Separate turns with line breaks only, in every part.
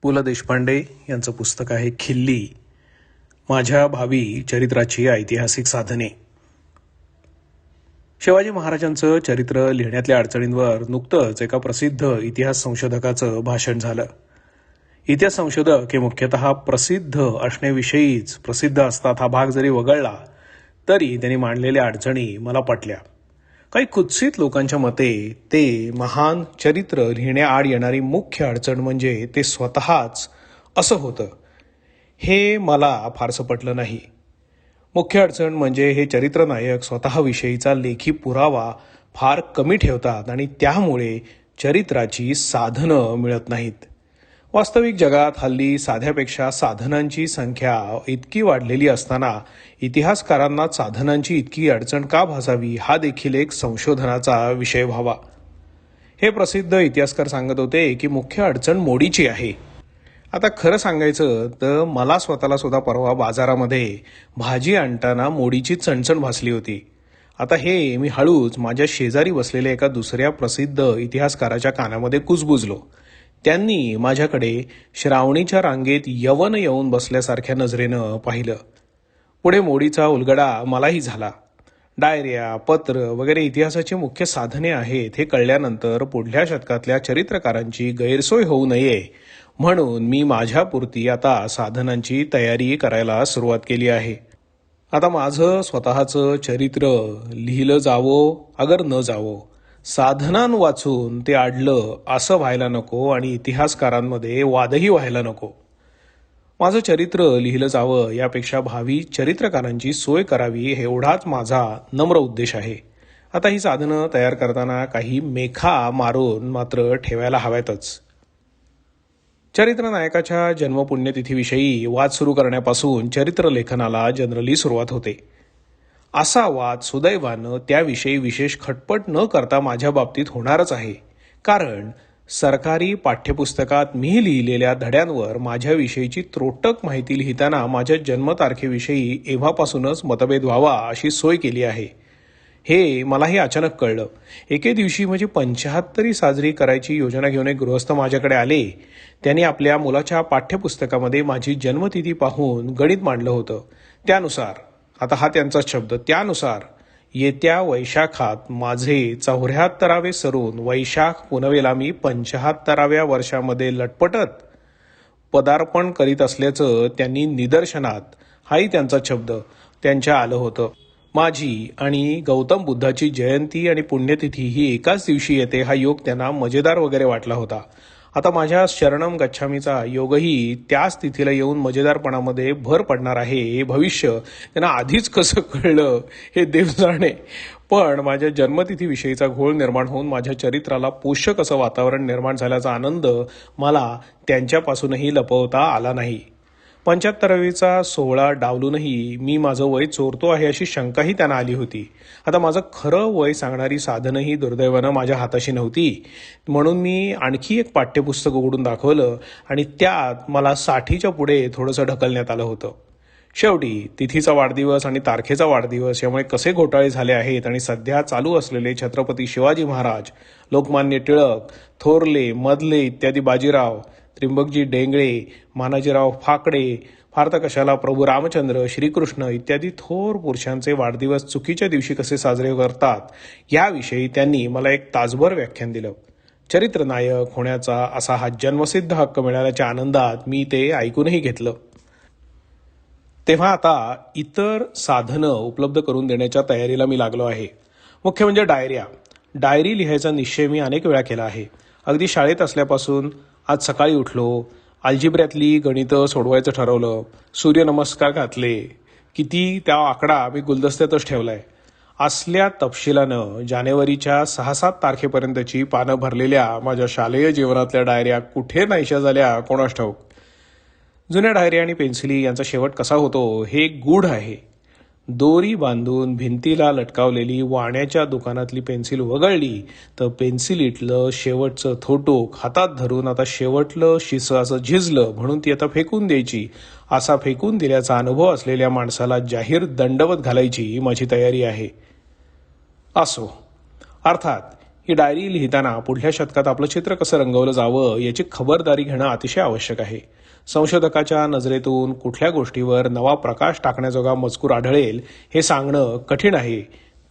पु ल देशपांडे यांचं पुस्तक आहे खिल्ली, माझ्या भावी चरित्राची ऐतिहासिक साधने. शिवाजी महाराजांचं चरित्र लिहिण्यातल्या अडचणींवर नुकतंच एका प्रसिद्ध इतिहास संशोधकाचं भाषण झालं. इतिहास संशोधक हे मुख्यतः प्रसिद्ध असण्याविषयीच प्रसिद्ध असतात हा भाग जरी वगळला तरी त्यांनी मांडलेल्या अडचणी मला पटल्या. काही कुत्सित लोकांच्या मते ते महान चरित्र लिहिण्याआड येणारी मुख्य अडचण म्हणजे ते स्वतःच असं होतं. हे मला फारसं पटलं नाही. मुख्य अडचण म्हणजे हे चरित्रनायक स्वतःविषयीचा लेखी पुरावा फार कमी ठेवतात आणि त्यामुळे चरित्राची साधनं मिळत नाहीत. वास्तविक जगात हल्ली साध्यापेक्षा साधनांची संख्या इतकी वाढलेली असताना इतिहासकारांना साधनांची इतकी अडचण का भासावी हा देखील एक संशोधनाचा विषय व्हावा. हे प्रसिद्ध इतिहासकार सांगत होते की मुख्य अडचण मोडीची आहे. आता खरं सांगायचं तर मला स्वतःला सुद्धा परवा बाजारामध्ये भाजी आणताना मोडीची चणचण भासली होती. आता हे मी हळूच माझ्या शेजारी बसलेल्या एका दुसऱ्या प्रसिद्ध इतिहासकाराच्या कानामध्ये कुजबुजलो. त्यांनी माझ्याकडे श्रावणीच्या रांगेत यवन येऊन बसल्यासारख्या नजरेनं पाहिलं. पुढे मोडीचा उलगडा मलाही झाला. डायऱ्या, पत्र वगैरे इतिहासाची मुख्य साधने आहेत हे कळल्यानंतर पुढल्या शतकातल्या चरित्रकारांची गैरसोय होऊ नये म्हणून मी माझ्यापुरती आता साधनांची तयारी करायला सुरुवात केली आहे. आता माझं स्वतःचं चरित्र लिहिलं जावं अगर न जावं, साधनां वाचून ते आडलं असं व्हायला नको आणि इतिहासकारांमध्ये वादही व्हायला नको. माझं चरित्र लिहिलं जावं यापेक्षा भावी चरित्रकारांची सोय करावी एवढाच माझा नम्र उद्देश आहे. आता ही साधनं तयार करताना काही मेखा मारून मात्र ठेवायला हव्यातच. चरित्रनायकाच्या जन्मपुण्यतिथीविषयी वाद सुरू करण्यापासून चरित्रलेखनाला जनरली सुरुवात होते. असा वाद सुदैवानं त्याविषयी विशेष खटपट न करता माझ्या बाबतीत होणारच आहे. कारण सरकारी पाठ्यपुस्तकात मी लिहिलेल्या धड्यांवर माझ्याविषयीची त्रोटक माहिती लिहिताना माझ्या जन्मतारखेविषयी एव्हापासूनच मतभेद व्हावा अशी सोय केली आहे. हे मलाही अचानक कळलं. एके दिवशी म्हणजे 75 साजरी करायची योजना घेऊन एक गृहस्थ माझ्याकडे आले. त्यांनी आपल्या मुलाच्या पाठ्यपुस्तकामध्ये माझी जन्मतिथी पाहून गणित मांडलं होतं. त्यानुसार, आता हा त्यांचाच शब्द, त्यानुसार येत्या वैशाखात माझे 74वे सरून वैशाख पुनवेला मी 75व्या वर्षामध्ये लटपटत पदार्पण करीत असल्याचं त्यांनी निदर्शनात, हाही त्यांचा शब्द, त्यांच्या आलं होतं. माझी आणि गौतम बुद्धाची जयंती आणि पुण्यतिथी ही एकाच दिवशी येते हा योग त्यांना मजेदार वगैरे वाटला होता. आता माझ्या शरणम गच्छामीचा योगही त्याच तिथीला येऊन मजेदारपणामध्ये भर पडणार आहे हे भविष्य त्यांना आधीच कसं कळलं हे देव जाणे. पण माझ्या जन्मतिथीविषयीचा घोळ निर्माण होऊन माझ्या चरित्राला पोषक असं वातावरण निर्माण झाल्याचा आनंद मला त्यांच्यापासूनही लपवता आला नाही. 75वीचा सोहळा डावलूनही मी माझं वय चोरतो आहे अशी शंकाही त्यांना आली होती. आता माझं खरं वय सांगणारी साधनही दुर्दैवानं माझ्या हाताशी नव्हती. म्हणून मी आणखी एक पाठ्यपुस्तक उघडून दाखवलं आणि त्यात मला 60च्या पुढे थोडंसं ढकलण्यात आलं होतं. शेवटी तिथीचा वाढदिवस आणि तारखेचा वाढदिवस यामुळे कसे घोटाळे झाले आहेत आणि सध्या चालू असलेले छत्रपती शिवाजी महाराज, लोकमान्य टिळक, थोरले, मधले इत्यादी बाजीराव, त्रिंबकजी डेंगळे, मानाजीराव फाकडे, फार तर कशाला प्रभू रामचंद्र, श्रीकृष्ण इत्यादी थोर पुरुषांचे वाढदिवस चुकीच्या दिवशी कसे साजरे करतात याविषयी त्यांनी मला एक तासभर व्याख्यान दिलं. चरित्रनायक होण्याचा असा हा जन्मसिद्ध हक्क मिळाल्याच्या आनंदात मी ते ऐकूनही घेतलं. तेव्हा आता इतर साधनं उपलब्ध करून देण्याच्या तयारीला मी लागलो आहे. मुख्य म्हणजे डायरी लिहायचा निश्चय मी अनेक वेळा केला आहे. अगदी शाळेत असल्यापासून. आज सकाळी उठलो, अल्जिब्र्यातली गणितं सोडवायचं ठरवलं, सूर्यनमस्कार घातले, किती त्या आकडा मी गुलदस्त्यातच ठेवलाय. असल्या तपशिलानं जानेवारीच्या 6-7 तारखेपर्यंतची पानं भरलेल्या माझ्या शालेय जीवनातल्या डायऱ्या कुठे नाहीशा झाल्या कोणास ठाऊक. जुन्या डायऱ्या आणि पेन्सिली यांचा शेवट कसा होतो हे गूढ आहे. दोरी बांधून भिंतीला लटकावलेली वाण्याच्या दुकानातली पेन्सिल वगळली तर पेन्सिलीतलं शेवटचं थोटोक हातात धरून आता शेवटलं शिसं असं झिजलं म्हणून ती आता फेकून द्यायची, असा फेकून दिल्याचा अनुभव असलेल्या माणसाला जाहीर दंडवत घालायची माझी तयारी आहे. असो, अर्थात ही डायरी लिहिताना पुढल्या शतकात आपलं चित्र कसं रंगवलं जावं याची खबरदारी घेणं अतिशय आवश्यक आहे. संशोधकाच्या नजरेतून कुठल्या गोष्टीवर नवा प्रकाश टाकण्याजोगा मजकूर आढळेल हे सांगणं कठीण आहे.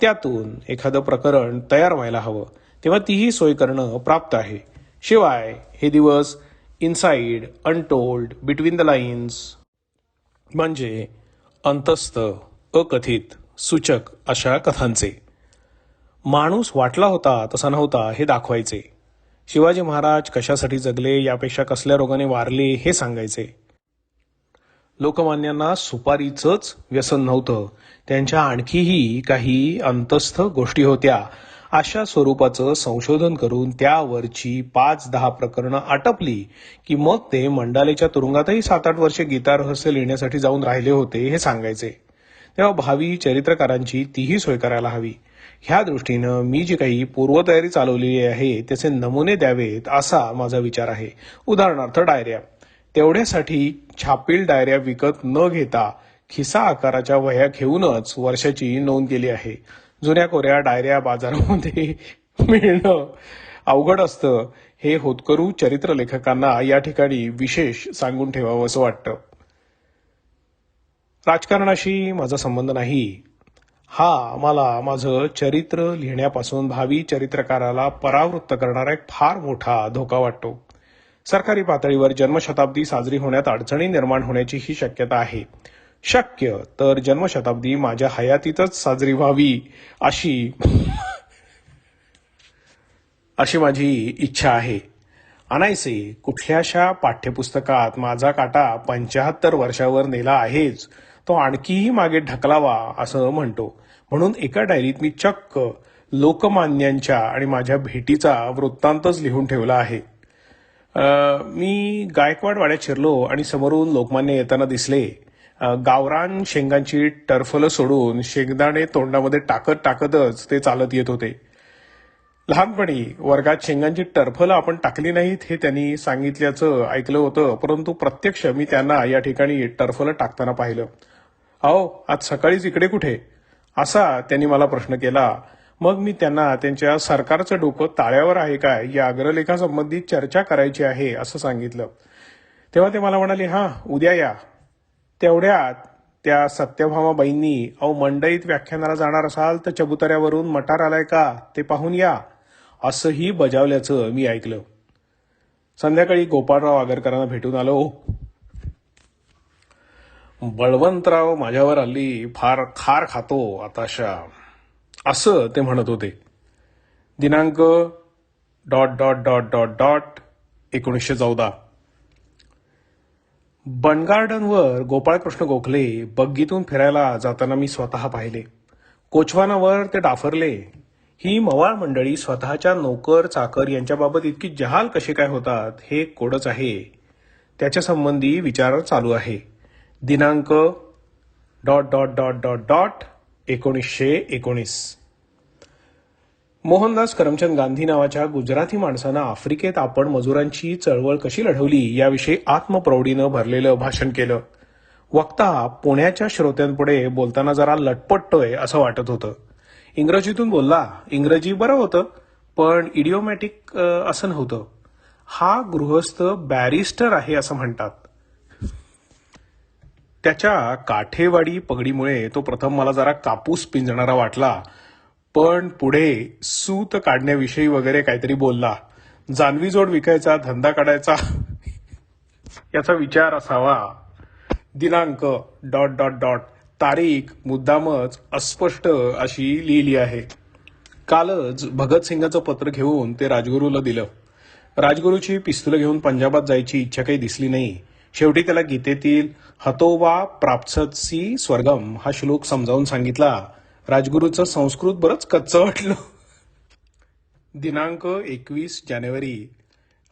त्यातून एखादं प्रकरण तयार व्हायला हवं, तेव्हा तीही सोय करणं प्राप्त आहे. शिवाय हे दिवस inside, untold, between the lines म्हणजे अंतस्थ, अकथित, सूचक अशा कथांचे. माणूस वाटला होता तसा नव्हता हे दाखवायचे. शिवाजी महाराज कशासाठी जगले यापेक्षा कसल्या रोगाने वारले हे सांगायचे. लोकमान्यांना सुपारीचंच व्यसन नव्हतं, त्यांच्या आणखीही काही अंतस्थ गोष्टी होत्या. अशा स्वरूपाचं संशोधन करून त्यावरची 5-10 प्रकरणं आटपली की मग ते मंडालेच्या तुरुंगातही 7-8 वर्षे गीता रहस्य लिहिण्यासाठी जाऊन राहिले होते हे सांगायचे. तेव्हा भावी चरित्रकारांची तीही सोय करायला हवी. ह्या दृष्टीनं मी जी काही पूर्वतयारी चालवलेली आहे त्याचे नमुने द्यावेत असा माझा विचार आहे. उदाहरणार्थ डायऱ्या. तेवढ्यासाठी छापील डायऱ्या विकत न घेता खिसा आकाराच्या वह्या घेऊनच वर्षाची नोंद केली आहे. जुन्या कोऱ्या डायऱ्या बाजारामध्ये मिळणं अवघड असतं हे होतकरू चरित्रलेखकांना या ठिकाणी विशेष सांगून ठेवावं असं वाटतं. राजकारणाशी माझा संबंध नाही. हा मला माझं चरित्र लिहिण्यापासून भावी चरित्रकाराला परावृत्त करणारा एक फार मोठा धोका वाटतो. सरकारी पातळीवर जन्मशताब्दी साजरी होण्यात अडचणी निर्माण होण्याची ही शक्यता आहे. शक्य तर जन्मशताब्दी माझ्या हयातीतच साजरी व्हावी अशी माझी इच्छा आहे. अनायसे कुठल्याशा पाठ्यपुस्तकात माझा काटा 75 वर्षावर नेला आहेच, तो आणखीही मागे ढकलावा असं म्हणतो. म्हणून एका डायरीत मी चक्क लोकमान्यांच्या आणि माझ्या भेटीचा वृत्तांतच लिहून ठेवला आहे. मी गायकवाड वाड्यात शिरलो आणि समोरून लोकमान्य येताना दिसले. गावरान शेंगांची टरफलं सोडून शेंगदाणे तोंडामध्ये टाकतच ते चालत येत होते. लहानपणी वर्गात शेंगांची टरफलं आपण टाकली नाहीत हे त्यांनी सांगितल्याचं ऐकलं होतं, परंतु प्रत्यक्ष मी त्यांना या ठिकाणी टरफलं टाकताना पाहिलं. अहो, आज सकाळीच इकडे कुठे असा त्यांनी मला प्रश्न केला. मग मी त्यांना त्यांच्या सरकारचं डोकं ताळ्यावर आहे काय या अग्रलेखासंबंधी चर्चा करायची आहे असं सांगितलं. तेव्हा ते मला म्हणाले, हां उद्या या. तेवढ्यात त्या सत्यभामाबाईंनी, अहो मंडईत व्याख्यानाला जाणार असाल तर चबुतऱ्यावरून मटार आलाय का ते पाहून या असंही बजावल्याचं मी ऐकलं. संध्याकाळी गोपाळराव आगरकरांना भेटून आलो. बळवंतराव माझ्यावर हल्ली फार खार खातो आताशा असं ते म्हणत होते. दिनांक .1914 बनगार्डनवर गोपाळकृष्ण गोखले बग्गीतून फिरायला जाताना मी स्वतः पाहिले. कोचवानावर ते डाफरले. ही मवाळ मंडळी स्वतःच्या नोकर चाकर यांच्याबाबत इतकी जहाल कसे काय होतात हे कोडच आहे. त्याच्या संबंधी विचार चालू आहे. दिनांक .1919 मोहनदास करमचंद गांधी नावाच्या गुजराती माणसानं आफ्रिकेत आपण मजुरांची चळवळ कशी लढवली याविषयी आत्मप्रौढीनं भरलेलं भाषण केलं. वक्ता पुण्याच्या श्रोत्यांपुढे बोलताना जरा लटपटतोय असं वाटत होतं. इंग्रजीतून बोलला. इंग्रजी बरं होतं, पण इडिओमॅटिक असं नव्हतं. हा गृहस्थ बॅरिस्टर आहे असं म्हणतात. त्याच्या काठेवाडी पगडीमुळे तो प्रथम मला जरा कापूस पिंजणारा वाटला, पण पुढे सूत काढण्याविषयी वगैरे काहीतरी बोलला. जानवी जोड विकायचा धंदा काढायचा याचा विचार असावा. दिनांक तारीख मुद्दामच अस्पष्ट अशी लिहिली आहे. कालच भगतसिंगाचं पत्र घेऊन ते राजगुरूला दिलं. राजगुरूची पिस्तुलं घेऊन पंजाबात जायची इच्छा काही दिसली नाही. शेवटी त्याला गीतेतील हतोवा प्राप्स्यसी स्वर्गम हा श्लोक समजावून सांगितला. राजगुरूचं संस्कृत बरंच कच्चं वाटलं. दिनांक 21 जानेवारी.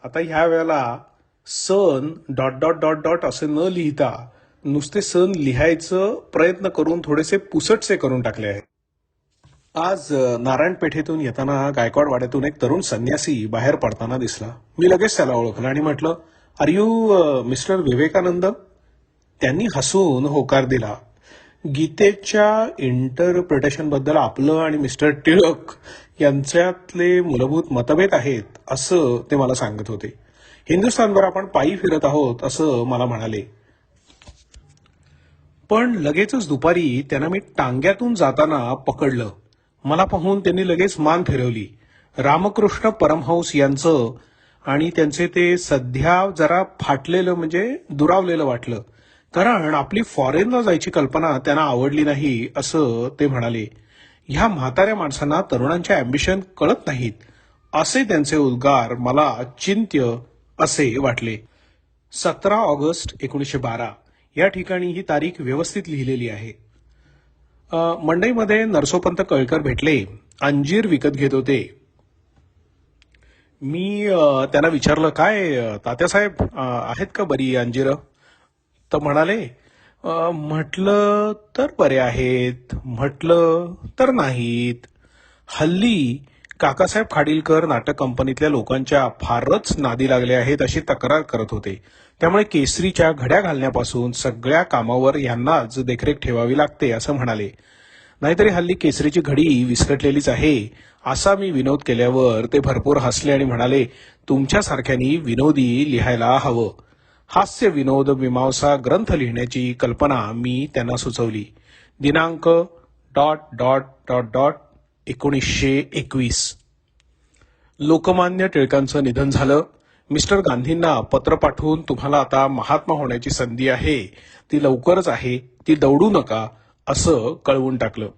आता ह्या वेळेला सन ... असे न लिहिता नुसते सण लिहायचं प्रयत्न करून थोडेसे पुसटसे करून टाकले आहे. आज नारायणपेठेतून येताना गायकवाड वाड्यातून एक तरुण संन्यासी बाहेर पडताना दिसला. मी लगेच त्याला ओळखलं आणि म्हटलं, आर यू मिस्टर विवेकानंद? त्यांनी हसून होकार दिला. गीतेच्या इंटरप्रिटेशनबद्दल आपलं आणि मिस्टर टिळक यांच्यातले मूलभूत मतभेद आहेत असं ते मला सांगत होते. हिंदुस्थानभर आपण पायी फिरत आहोत असं मला म्हणाले. पण लगेचच दुपारी त्यांना मी टांग्यातून जाताना पकडलं. मला पाहून त्यांनी लगेच मान फिरवली. रामकृष्ण परमहंस यांचं आणि त्यांचे ते सध्या जरा फाटलेलं म्हणजे दुरावलेलं वाटलं. कारण आपली फॉरेनला जायची कल्पना त्यांना आवडली नाही असं ते म्हणाले. ह्या म्हाताऱ्या माणसांना तरुणांचे अॅम्बिशन कळत नाहीत असे त्यांचे उद्गार मला चिंत्य असे वाटले. 17 ऑगस्ट 1912 या ठिकाणी ही तारीख व्यवस्थित लिहिलेली आहे. मंडईमध्ये नरसोपंत कळकर भेटले. अंजीर विकत घेत होते. मी त्यांना विचारलं, काय तात्यासाहेब आहेत का बरी अंजीरं? तर म्हणाले, म्हटलं तर बरे आहेत, म्हटलं तर नाहीत. हल्ली काकासाहेब खाडीलकर नाटक कंपनीतल्या लोकांच्या फारच नादी लागले आहेत अशी तक्रार करत होते. त्यामुळे केसरीच्या घड्या घालण्यापासून सगळ्या कामावर यांनाच देखरेख ठेवावी लागते असं म्हणाले. नाहीतरी हल्ली केसरीची घडी विस्कटलेलीच आहे असा मी विनोद केल्यावर ते भरपूर हसले आणि म्हणाले, तुमच्यासारख्यांनी विनोदी लिहायला हवं. हास्य विनोद मीमांसा ग्रंथ लिहिण्याची कल्पना मी त्यांना सुचवली. दिनांक dot dot dot dot 1921. Lokmanya टिळकांचं निधन झालं. मिस्टर गांधींना पत्र पाठवून तुम्हाला आता महात्मा होण्याची संधी आहे, ती लवकरच आहे, ती दौडू नका असं कळवून टाकलं.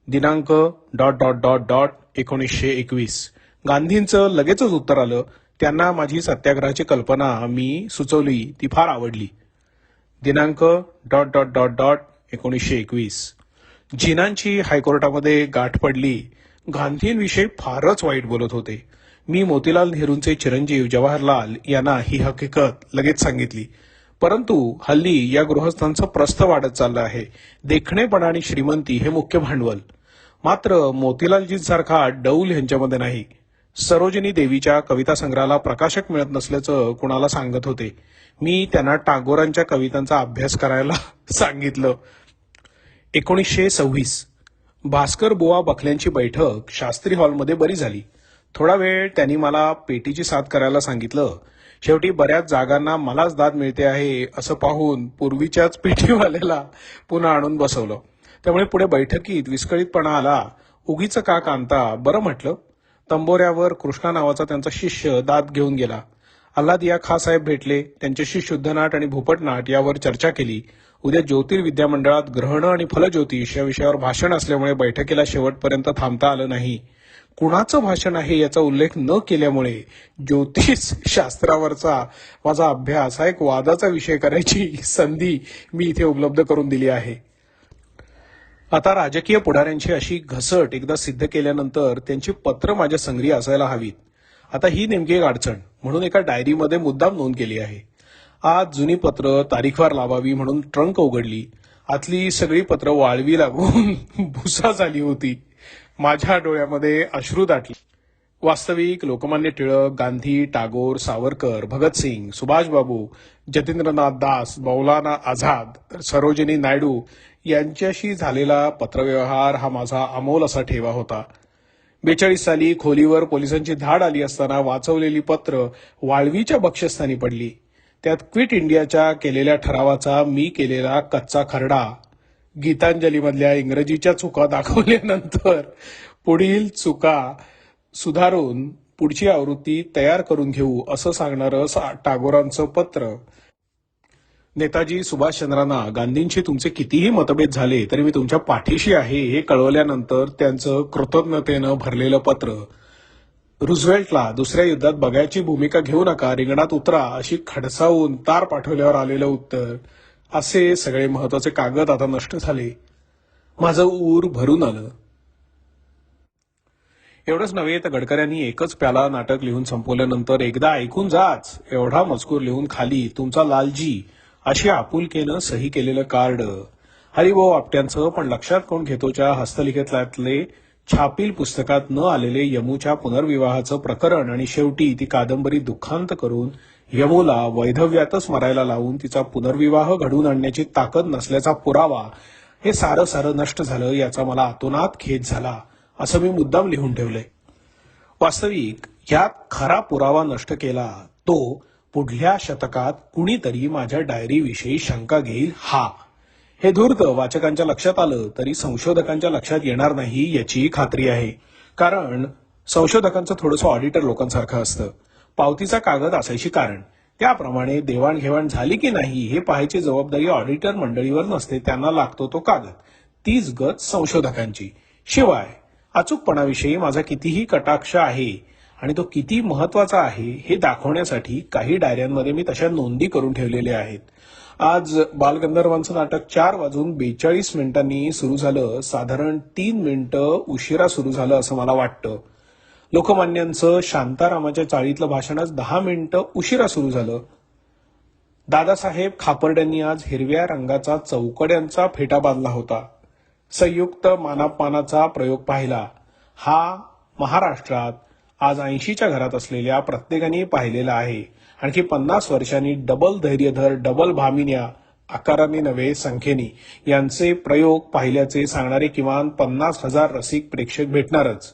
दिनांक डॉट डॉट डॉट डॉट 1921. गांधींचं लगेचच उत्तर आलं. त्यांना माझी सत्याग्रहाची कल्पना मी सुचवली, ती फार आवडली. दिनांक डॉट डॉट डॉट डॉट 1921. जिनांची हायकोर्टामध्ये गाठ पडली. गांधींविषयी फारच वाईट बोलत होते. मी मोतीलाल नेहरूंचे चिरंजीव जवाहरलाल यांना ही हकीकत लगेच सांगितली. परंतु हल्ली या गृहस्थांचं प्रस्थ वाढत चाललं आहे. देखणेपणा आणि श्रीमंती हे मुख्य भांडवल. मात्र मोतीलालजींसारखा डौल यांच्यामध्ये नाही. सरोजिनी देवीच्या कविता संग्रहाला प्रकाशक मिळत नसल्याचं कुणाला सांगत होते. मी त्यांना टागोरांच्या कवितांचा अभ्यास करायला सांगितलं. 1926. भास्कर बुवा बखल्यांची बैठक शास्त्री हॉलमध्ये बरी झाली. थोडा वेळ त्यांनी मला पेटीची साथ करायला सांगितलं. शेवटी बऱ्याच जागांना मलाच दाद मिळते आहे असं पाहून पूर्वीच्याच पेटीवाल्याला पुन्हा आणून बसवलं. त्यामुळे पुढे बैठकीत विस्कळीतपणा आला. उगीच का कांता, बरं म्हटलं. तंबोऱ्यावर कृष्णा नावाचा त्यांचा शिष्य दाद घेऊन गेला. अल्लादिया खा साहेब भेटले. त्यांच्याशी शुद्धनाट आणि भूपटनाट यावर चर्चा केली. उद्या ज्योतिर्विद्या मंडळात ग्रहणं आणि फलज्योतिष या विषयावर भाषण असल्यामुळे बैठकीला शेवटपर्यंत थांबता आलं नाही. कुणाचं भाषण आहे याचा उल्लेख न केल्यामुळे ज्योतिष शास्त्रावरचा माझा अभ्यास हा एक वादाचा विषय करायची संधी मी इथे उपलब्ध करून दिली आहे. आता राजकीय पुढाऱ्यांची अशी घसट एकदा सिद्ध केल्यानंतर त्यांची पत्र माझ्या संग्रही असायला हवीत. आता ही नेमकी एक अडचण म्हणून एका डायरीमध्ये मुद्दाम नोंद केली आहे. आज जुनी पत्र तारीखवार लावावी म्हणून ट्रंक उघडली. आतली सगळी पत्र वाळवी लागून भुसा झाली होती. माझ्या डोळ्यामध्ये अश्रू दाटले. वास्तविक लोकमान्य टिळक, गांधी, टागोर, सावरकर, भगतसिंग, सुभाषबाबू, जतींद्रनाथ दास, मौलाना आझाद, सरोजिनी नायडू यांच्याशी झालेला पत्रव्यवहार हा माझा अमोल असा ठेवा होता. 42 साली खोलीवर पोलिसांची धाड आली असताना वाचवलेली पत्र वाळवीच्या बक्षस्थानी पडली. त्यात क्विट इंडियाच्या केलेल्या ठरावाचा मी केलेला कच्चा खरडा, गीतांजलीमधल्या इंग्रजीच्या चुका दाखवल्यानंतर पुढील चुका सुधारून पुढची आवृत्ती तयार करून घेऊ असं सांगणारं टागोरांचं पत्र. नेताजी सुभाषचंद्रांना गांधींशी तुमचे कितीही मतभेद झाले तरी मी तुमच्या पाठीशी आहे हे कळवल्यानंतर त्यांचं कृतज्ञतेनं भरलेलं पत्र. रुझवेल्टला दुसऱ्या युद्धात बघायची भूमिका घेऊ नका, रिंगणात उतरा अशी खडसावून तार पाठवल्यावर आलेलं उत्तर. असे सगळे महत्वाचे कागद आता नष्ट झाले. माझं ऊर भरून आलं. एवढंच नव्हे तर गडकऱ्यांनी एकच प्याला नाटक लिहून संपवल्यानंतर एकदा ऐकून जाच एवढा मजकूर लिहून खाली तुमचा लालजी अशी आपुलकेनं सही केलेलं कार्ड. हरिभाऊ आपट्यांचं पण लक्षात कोण घेतोच्या हस्तलिखितातले छापील पुस्तकात न आलेले यमूच्या पुनर्विवाहाचं प्रकरण आणि शेवटी ती कादंबरी दुःखांत करून यमूला वैधव्यातच मरायला लावून तिचा पुनर्विवाह घडवून आणण्याची ताकद नसल्याचा पुरावा हे सारं सारं नष्ट झालं याचा मला अतोनात खेद झाला, असं मी मुद्दाम लिहून ठेवलंय. वास्तविक यात खरा पुरावा नष्ट केला तो पुढल्या शतकात कुणीतरी माझ्या डायरीविषयी शंका घेईल हा. हे धूर्त वाचकांच्या लक्षात आलं तरी संशोधकांच्या लक्षात येणार नाही याची खात्री आहे. कारण संशोधकांचं थोडंसं ऑडिटर लोकांसारखं असतं. पावतीचा कागद असायची कारण त्याप्रमाणे देवाणघेवाण झाली की नाही हे पाहायची जबाबदारी ऑडिटर मंडळीवर नसते, त्यांना लागतो तो कागद. तीच गत संशोधकांची. शिवाय अचूकपणाविषयी माझा कितीही कटाक्ष आहे आणि तो किती महत्वाचा आहे हे दाखवण्यासाठी काही डायऱ्यांमध्ये मी तशा नोंदी करून ठेवलेल्या आहेत. आज बालगंधर्वांचं नाटक 4:42 सुरू झालं. साधारण 3 मिनिटं उशिरा सुरू झालं असं मला वाटतं. लोकमान्यांचं शांतारामाच्या चाळीतलं भाषणच 10 मिनिटं उशिरा सुरू झालं. दादासाहेब खापर्ड्यांनी आज हिरव्या रंगाचा चौकड्यांचा फेटा बांधला होता. संयुक्त मानापमानाचा प्रयोग पाहिला. हा महाराष्ट्रात आज 80च्या घरात असलेल्या प्रत्येकाने पाहिलेला आहे. आणखी 50 वर्षांनी डबल धैर्यधर, डबल भामिन्या, आकाराने नव्हे संख्येने यांचे प्रयोग पाहिल्याचे सांगणारे किमान 50,000 रसिक प्रेक्षक भेटणारच.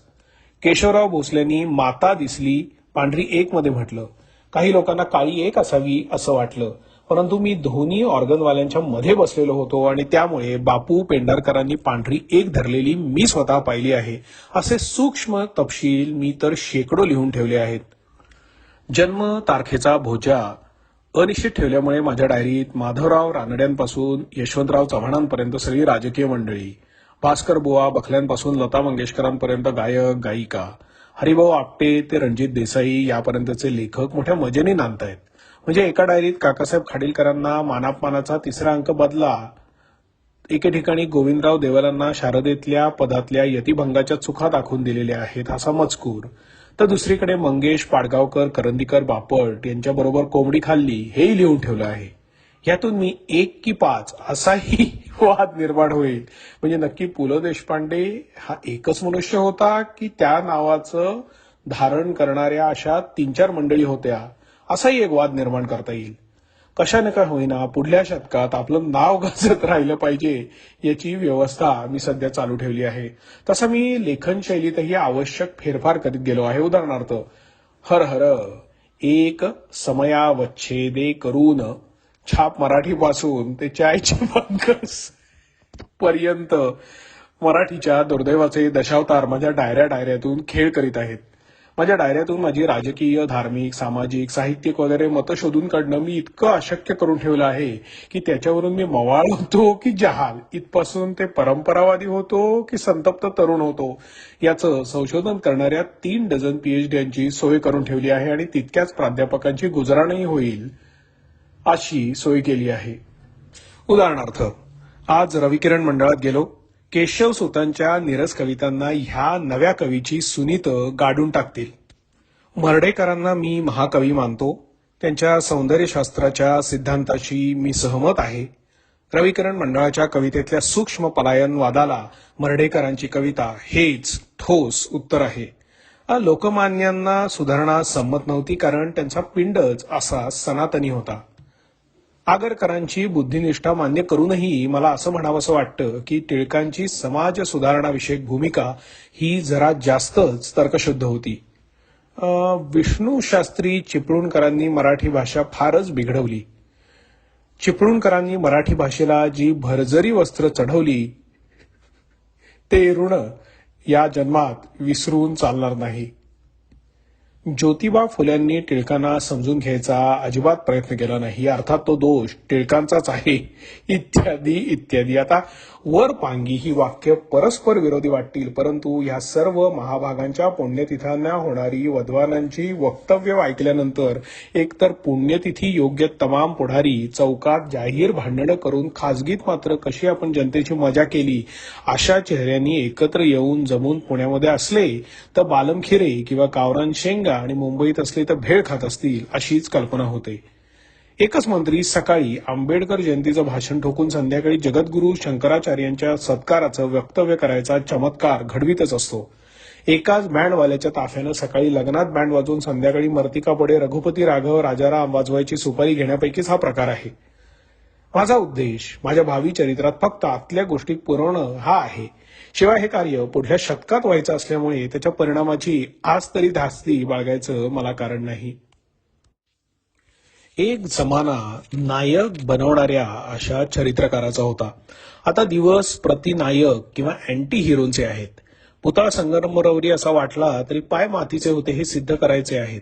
केशवराव भोसलेंनी माता दिसली पांढरी 1 मध्ये म्हटलं. काही लोकांना काळी 1 असावी असं वाटलं, परंतु मी दोन्ही ऑर्गनवाल्यांच्या मध्ये बसलेलो होतो आणि त्यामुळे बापू पेंढारकरांनी पांढरी 1 धरलेली मी स्वतः पाहिली आहे. असे सूक्ष्म तपशील मी तर शेकडो लिहून ठेवले आहेत. जन्म तारखेचा भोजा अनिश्चित ठेवल्यामुळे माझ्या डायरीत माधवराव रानड्यांपासून यशवंतराव चव्हाणांपर्यंत सगळी राजकीय मंडळी, भास्कर बुवा बखल्यांपासून लता मंगेशकरांपर्यंत गायक गायिका, हरिभाऊ आपटे ते रणजित देसाई यापर्यंतचे लेखक मोठ्या मजेने नांदतायत. म्हणजे एका डायरीत काकासाहेब खाडीलकरांना मानापमानाचा 3रा अंक बदला, एके ठिकाणी गोविंदराव देवलांना शारदेतल्या पदातल्या यतिभंगाच्या चुका दाखवून दिलेल्या आहेत असा मजकूर, तर दुसरीकडे मंगेश पाडगावकर करंदीकर बापट यांच्याबरोबर कोंबडी खाल्ली हेही लिहून ठेवलं आहे. यातून मी 1 की 5 असाही वाद निर्माण होईल. म्हणजे नक्की पु ल देशपांडे हा एकच मनुष्य होता की त्या नावाचं धारण करणाऱ्या अशा 3-4 मंडळी होत्या, असाही एक वाद निर्माण करता येईल. कशाने का होईना पुढल्या शतकात आपलं नाव गाजत राहिलं पाहिजे याची व्यवस्था मी सध्या चालू ठेवली आहे. तसं मी लेखन शैलीतही आवश्यक फेरफार करीत गेलो आहे. उदाहरणार्थ हर हर एक समयावच्छेदे करून छाप मराठीपासून ते चायची बंकस पर्यंत मराठीच्या दुर्दैवाचे दशावतार माझ्या डायऱ्यातून खेळ करीत आहेत. माझ्या डायऱ्यातून माझी राजकीय, धार्मिक, सामाजिक, साहित्यिक वगैरे मतं शोधून काढणं मी इतकं अशक्य करून ठेवलं आहे की त्याच्यावरून मी मवाळ होतो की जहाल, इथपासून ते परंपरावादी होतो की संतप्त तरुण होतो याचं संशोधन करणाऱ्या 3 डझन PhDंची सोय करून ठेवली आहे आणि तितक्याच प्राध्यापकांची गुजराणही होईल अशी सोय केली आहे. उदाहरणार्थ आज रविकिरण मंडळात गेलो. केशव सुतांच्या नीरस कवितांना ह्या नव्या कवीची सुनीत गाडून टाकतील. मर्ढेकरांना मी महाकवी मानतो. त्यांच्या सौंदर्यशास्त्राच्या सिद्धांताशी मी सहमत आहे. रविकिरण मंडळाच्या कवितेतल्या सूक्ष्म पलायनवादाला मर्ढेकरांची कविता हेच ठोस उत्तर आहे. लोकमान्यांना सुधारणा संमत नव्हती कारण त्यांचा पिंडच असा सनातनी होता. आगरकरांची बुद्धिनिष्ठा मान्य करूनही मला असं म्हणावंसं वाटतं की टिळकांची समाज सुधारणाविषयक भूमिका ही जरा जास्तच तर्कशुद्ध होती. विष्णू शास्त्री चिपळूणकरांनी मराठी भाषा फारच बिघडवली. चिपळूणकरांनी मराठी भाषेला जी भरजरी वस्त्र चढवली ते ऋण या जन्मात विसरून चालणार नाही. ज्योतिबा फुल्यांनी टिळकांना समजून घ्यायचा अजिबात प्रयत्न केला नाही, अर्थात तो दोष टिळकांचाच आहे, इत्यादी इत्यादी. आता वरपांगी ही वाक्य परस्पर विरोधी वाटतील, परंतु या सर्व महाभागांच्या पुण्यतिथांना होणारी वधवानांची वक्तव्य ऐकल्यानंतर एकतर पुण्यतिथी योग्य तमाम पुढारी चौकात जाहीर भांडणं करून खासगीत मात्र कशी आपण जनतेची मजा केली अशा चेहऱ्यांनी एकत्र येऊन जमून पुण्यामध्ये असले तर बालमखिरे किंवा कावरान शेंगा आणि मुंबईत असले तर भेळ खात असतील अशीच कल्पना होते. एकच मंत्री सकाळी आंबेडकर जयंतीचं भाषण ठोकून संध्याकाळी जगद्गुरू शंकराचार्यांच्या सत्काराचं वक्तव्य करायचा चमत्कार घडवीतच असतो. एकाच बँडवाल्याच्या ताफ्यानं सकाळी लग्नात बँड वाजवून संध्याकाळी मर्तिका पुढे रघुपती राघव राजाराम वाजवायची सुपारी घेण्यापैकीच हा प्रकार आहे. माझा उद्देश माझ्या भावी चरित्रात फक्त आतल्या गोष्टी पुरवणं हा आहे. शिवाय हे कार्य पुढल्या शतकात व्हायचं असल्यामुळे त्याच्या परिणामाची आज तरी धास्ती बाळगायचं मला कारण नाही. एक जमाना नायक बनवणाऱ्या अशा चरित्रकाराचा होता. आता दिवस प्रतिनायक किंवा अँटी हिरोचे आहेत. पुतळा संगमरवरी असा वाटला तरी पाय मातीचे होते हे सिद्ध करायचे आहेत.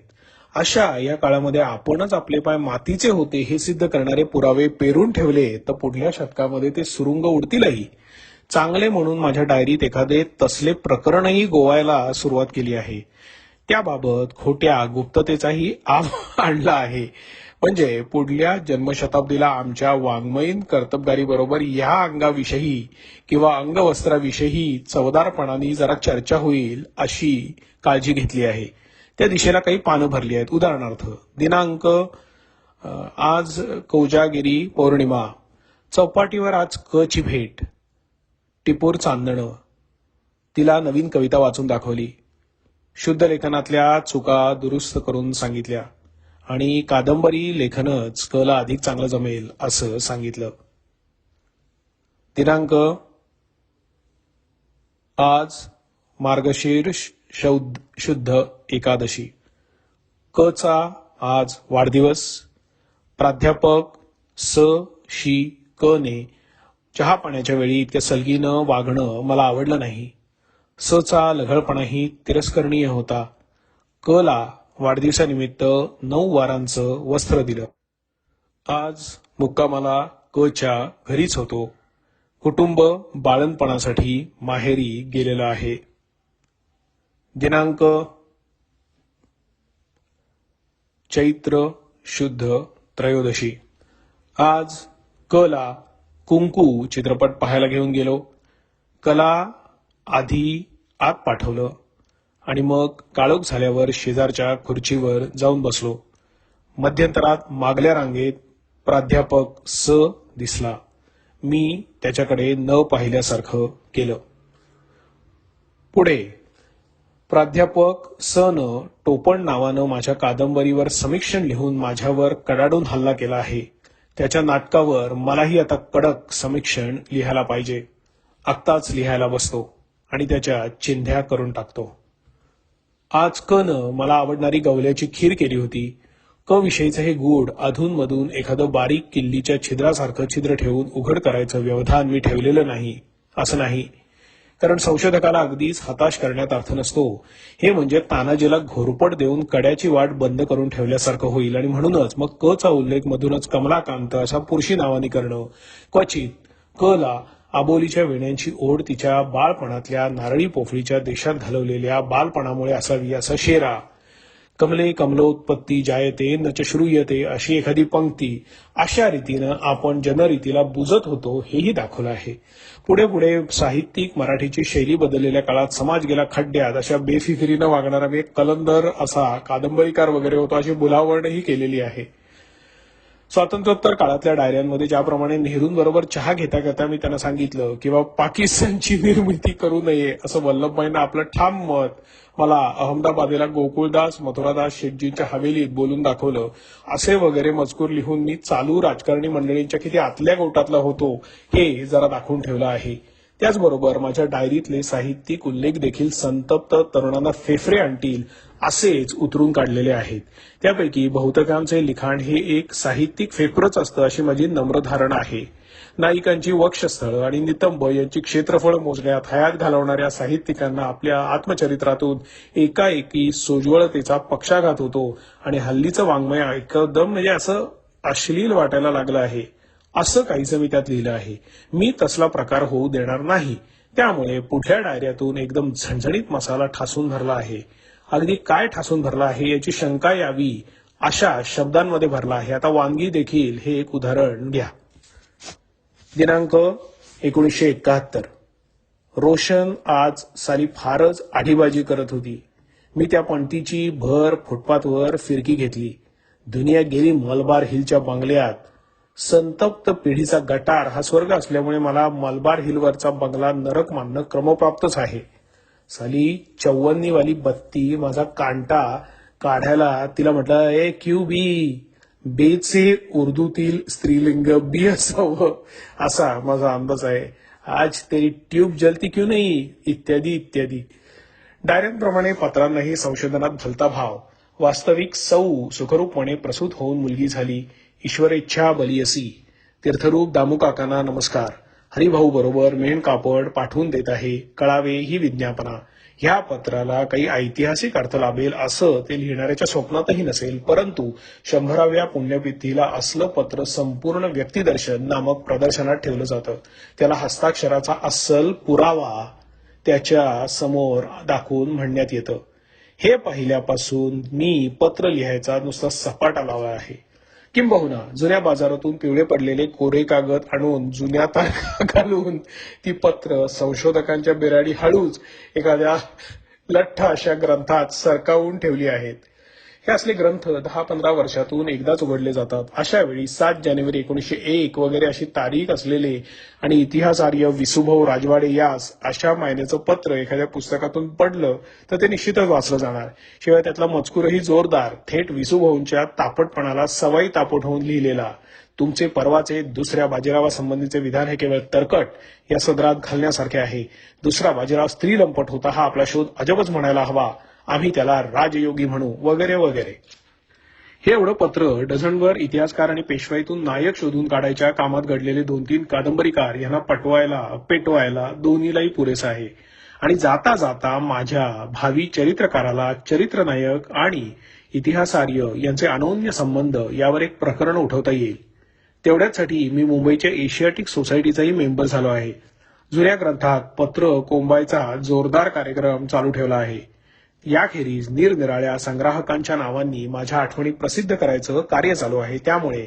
अशा या काळामध्ये आपणच आपले पाय मातीचे होते हे सिद्ध करणारे पुरावे पेरून ठेवले तर पुढल्या शतकामध्ये ते सुरुंग उडतीलही. चांगले म्हणून माझ्या डायरीत एखादे तसले प्रकरणही गोवायला सुरुवात केली आहे. त्याबाबत खोट्या गुप्ततेचाही आव आणला आहे. म्हणजे पुढल्या जन्मशताब्दीला आमच्या वाङ्मयीन कर्तबगारीबरोबर या अंगाविषयी किंवा अंगवस्त्राविषयी चवदारपणाने जरा चर्चा होईल अशी काळजी घेतली आहे. त्या दिशेला काही पानं भरली आहेत. उदाहरणार्थ दिनांक आज कोजागिरी पौर्णिमा, चौपाटीवर आज क ची भेट, टिपूर चांदणं, तिला नवीन कविता वाचून दाखवली, शुद्ध लेखनातल्या चुका दुरुस्त करून सांगितल्या आणि कादंबरी लेखनच कला अधिक चांगलं जमेल असं सांगितलं. दिनांक आज मार्गशीर्ष शुद्ध एकादशी, क चा आज वाढदिवस, प्राध्यापक स शी क ने चहा पाण्याच्या वेळी इतक्या सलगीनं वागणं मला आवडलं नाही. स चा लघळपणाही तिरस्करणीय होता. क ला वाढदिवसानिमित्त 9 वारांचं वस्त्र दिलं. आज मुक्कामाला क च्या घरीच होतो. कुटुंब बाळणपणासाठी माहेरी गेलेलं आहे. दिनांक चैत्र शुद्ध त्रयोदशी, आज क ला कुंकू चित्रपट पाहायला घेऊन गेलो. कला आधी आत पाठवलं आणि मग काळोख झाल्यावर शेजारच्या खुर्चीवर जाऊन बसलो. मध्यंतरात मागल्या रांगेत प्राध्यापक स दिसला. मी त्याच्याकडे न पाहिल्यासारखं केलं. पुढे प्राध्यापक स न टोपण नावानं माझ्या कादंबरीवर समीक्षण लिहून माझ्यावर कडाडून हल्ला केला आहे. त्याच्या नाटकावर मलाही आता कडक समीक्षण लिहायला पाहिजे. आत्ताच लिहायला बसतो आणि त्याच्या चिंध्या करून टाकतो. आज क न मला आवडणारी गवल्याची खीर केली होती. क विषयीचं हे गूढ अधूनमधून एखादं बारीक किल्लीच्या छिद्रासारखं छिद्र ठेवून उघड करायचं व्यवधान मी ठेवलेलं नाही असं नाही, कारण संशोधकाला अगदीच हताश करण्यात अर्थ नसतो. हे म्हणजे तानाजीला घोरपट देऊन कड्याची वाट बंद करून ठेवल्यासारखं होईल आणि म्हणूनच मग क चा उल्लेख मधूनच कमलाकांत अशा पुरुषी नावाने करणं. क्वचित क ला आबोलीच्या वेण्यांची ओढ तिच्या बाळपणातल्या नारळी पोफळीच्या देशात घालवलेल्या बालपणामुळे असावी असा शेरा. कमले कमलोत्पत्ती जायते न च श्रूयते अशी एखादी पंक्ती. अशा रीतीनं आपण जनरीतीला बुजत होतो हेही दाखवलं आहे. पुढे पुढे साहित्यिक मराठीची शैली बदललेल्या काळात समाज गेला खड्ड्यात अशा बेफिकिरीनं वागणारा मी एक कलंदर असा कादंबरीकार वगैरे होतो अशी बुलावणही केलेली आहे. स्वातंत्र्योत्तर काळातल्या डायऱ्यांमध्ये ज्याप्रमाणे नेहरूंबरोबर चहा घेता घेता मी त्यांना सांगितलं किंवा पाकिस्तानची निर्मिती करू नये असं वल्लभभाईंना आपलं ठाम मत मला अहमदाबादेला गोकुळदास मथुरादास शेटजींच्या हवेलीत बोलून दाखवलं, असे वगैरे मजकूर लिहून मी चालू राजकारणी मंडळींच्या किती आतल्या गोटातला होतो हे जरा दाखवून ठेवलं आहे. त्याचबरोबर माझ्या डायरीतले साहित्यिक उल्लेख देखील संतप्त तरुणांना फेफरे आणतील असेच उतरून काढलेले आहेत. त्यापैकी बहुतेकांचे लिखाण हे एक साहित्यिक फेफरच असतं अशी माझी नम्र धारणा आहे. नायिकांची वक्षस्थळं आणि नितंब यांची क्षेत्रफळ मोजण्यात हयात घालवणाऱ्या साहित्यिकांना आपल्या आत्मचरित्रातून एकाएकी सोज्वळतेचा पक्षाघात होतो आणि हल्लीचं वाङ्मय एकदम म्हणजे असं अश्लील वाटायला लागलं आहे. असं काहीच मी त्यात लिहिलं आहे. मी तसला प्रकार होऊ देणार नाही. त्यामुळे पुढल्या डायऱ्यातून एकदम झणझणीत मसाला ठासून भरला आहे. अगदी काय ठासून भरला आहे याची शंका यावी अशा शब्दांमध्ये भरला आहे. आता वांगी देखील हे एक उदाहरण घ्या. दिनांक 1971, रोशन आज साली फारच आढीबाजी करत होती. मी त्या पणतीची भर फुटपाथवर फिरकी घेतली. दुनिया गेली मलबार हिलच्या बंगल्यात. संतप्त पिढीचा गटार हा स्वर्ग असल्यामुळे मला मलबार हिलवरचा बंगला नरक मानणं क्रमप्राप्तच आहे. साली 54 वाली बत्ती माझा कांटा काढायला तिला म्हटलं, ए क्यू बी बेचे उर्दूतील स्त्रीलिंग बी असावं असा माझा अंदाज आहे. आज तेरी ट्यूब जलती क्यों नाही, इत्यादी इत्यादी. डायऱ्यांप्रमाणे पत्रांनाही संशोधनात भलता भाव. वास्तविक सुखरूपपणे प्रसूत होऊन मुलगी झाली. ईश्वरेच्छा बली असी. तीर्थरूप दामू काकांना नमस्कार. हरिभाऊ बरोबर मेण कापड पाठवून देत आहे. कळावे ही विज्ञापना. ह्या पत्राला काही ऐतिहासिक अर्थ लाभेल असं ते लिहिणाऱ्याच्या स्वप्नातही नसेल, परंतु 100व्या पुण्यतिथीला असलं पत्र संपूर्ण व्यक्तिदर्शन नामक प्रदर्शनात ठेवलं जातं. त्याला हस्ताक्षराचा अस्सल पुरावा त्याच्या समोर दाखवून म्हणण्यात येतं, हे पाहिल्यापासून मी पत्र लिहायचा नुसता सपाटा लावला आहे. किंबहुना जुन्या बाजारातून पिवळे पडलेले कोरे कागद आणून जुन्या तारखा घालून ती पत्र संशोधकांच्या बिराडी हळूच एखाद्या लठ्ठ अशा ग्रंथात सरकावून ठेवली आहेत. हे असले ग्रंथ 10-15 वर्षातून एकदाच उघडले जातात. अशा वेळी 7 जानेवारी 1901 वगैरे अशी तारीख असलेले आणि इतिहासार्य विसुभाऊ राजवाडे यास अशा मायनेचं पत्र एखाद्या पुस्तकातून पडलं तर ते निश्चितच वाचलं जाणार. शिवाय त्यातला मजकूरही जोरदार, थेट विसुभाऊंच्या तापटपणाला सवाई तापट होऊन लिहिलेला. तुमचे परवाचे दुसऱ्या बाजीरावासंबंधीचे विधान हे केवळ तरकट या सदरात घालण्यासारखे आहे. दुसरा बाजीराव स्त्री लंपट होता हा आपला शोध अजबच म्हणायला हवा. आम्ही त्याला राजयोगी म्हणू वगैरे वगैरे. हे एवढं पत्र डझनभर इतिहासकार आणि पेशवाईतून नायक शोधून काढायच्या कामात घडलेले 2-3 कादंबरीकार यांना पटवायला पेटवायला दोन्हीलाही पुरेसं आहे. आणि जाता जाता माझ्या भावी चरित्रकाराला चरित्रनायक आणि इतिहासार्य यांचे अनोन्य संबंध यावर एक प्रकरण उठवता येईल. तेवढ्यासाठी मी मुंबईच्या एशियाटिक सोसायटीचाही मेंबर झालो आहे. जुन्या ग्रंथात पत्र कोंबायचा जोरदार कार्यक्रम चालू ठेवला आहे. याखेरीज निरनिराळ्या संग्राहकांच्या नावांनी माझ्या आठवणी प्रसिद्ध करायचं कार्य चालू आहे. त्यामुळे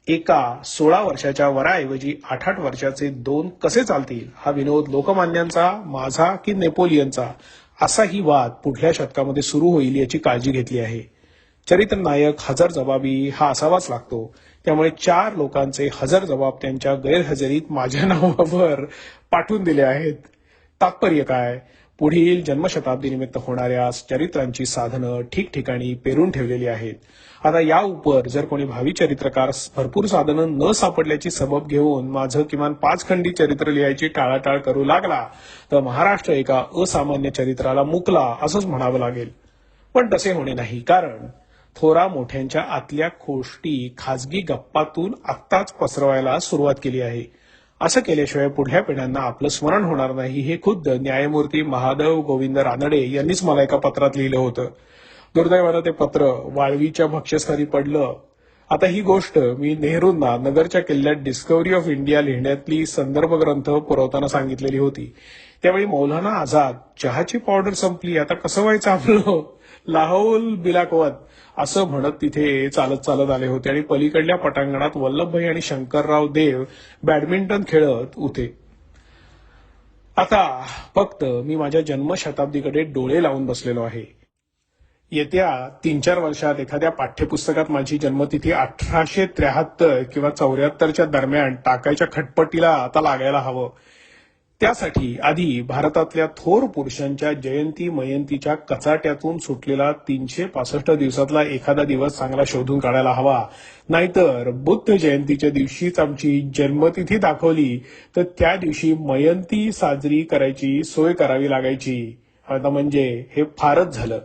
एका 16 वर्षाच्या वराऐवजी 8-8 वर्षाचे 2 कसे चालतील हा विनोद लोकमान्यांचा, माझा की नेपोलियनचा असाही वाद पुढल्या शतकामध्ये सुरू होईल याची काळजी घेतली आहे. चरित्रनायक हजर जबाबी हा असावाच लागतो. त्यामुळे 4 लोकांचे हजर जबाब त्यांच्या गैरहजेरीत माझ्या नावावर पाठवून दिले आहेत. तात्पर्य काय? पुढील जन्मशताब्दीनिमित्त होणाऱ्या चरित्रांची साधनं ठिकठिकाणी पेरून ठेवलेली आहेत. आता या उपर जर कोणी भावी चरित्रकार भरपूर साधनं न सापडल्याची सबब घेऊन माझं किमान 5 खंडी चरित्र लिहायची टाळाटाळ करू लागला तर महाराष्ट्र एका असामान्य चरित्राला मुकला असंच म्हणावं लागेल. पण तसे होणे नाही, कारण थोरा मोठ्यांच्या आतल्या गोष्टी खाजगी गप्पातून आत्ताच पसरवायला सुरुवात केली आहे. असं केल्याशिवाय पुढल्या पिढ्यांना आपलं स्मरण होणार नाही हे खुद्द न्यायमूर्ती महादेव गोविंद रानडे यांनीच मला एका पत्रात लिहिलं होतं. दुर्दैवानं ते पत्र वाळवीच्या भक्ष्यस्थानी पडलं. आता ही गोष्ट मी नेहरूंना नगरच्या किल्ल्यात डिस्कव्हरी ऑफ इंडिया लिहिण्यातली संदर्भ ग्रंथ पुरवताना सांगितलेली होती. त्यावेळी मौलाना आझाद चहाची पावडर संपली आता कसं व्हायचं आपलं, लाहोल बिलाकवत असं म्हणत तिथे चालत चालत आले होते आणि पलीकडल्या पटांगणात वल्लभभाई आणि शंकरराव देव बॅडमिंटन खेळत होते. आता फक्त मी माझ्या जन्मशताब्दीकडे डोळे लावून बसलेलो आहे. येत्या 3-4 वर्षात एखाद्या पाठ्यपुस्तकात माझी जन्मतिथी 1873 किंवा 74च्या दरम्यान टाकायच्या खटपटीला आता लागायला हवं. त्यासाठी आधी भारतातल्या थोर पुरुषांच्या जयंती मयंतीच्या कचाट्यातून सुटलेला 365 दिवसातला एखादा दिवस चांगला शोधून काढायला हवा. नाहीतर बुद्ध जयंतीच्या दिवशीच आमची जन्मतिथी दाखवली तर त्या दिवशी मयंती साजरी करायची सोय करावी लागायची. आता म्हणजे हे फारच झालं.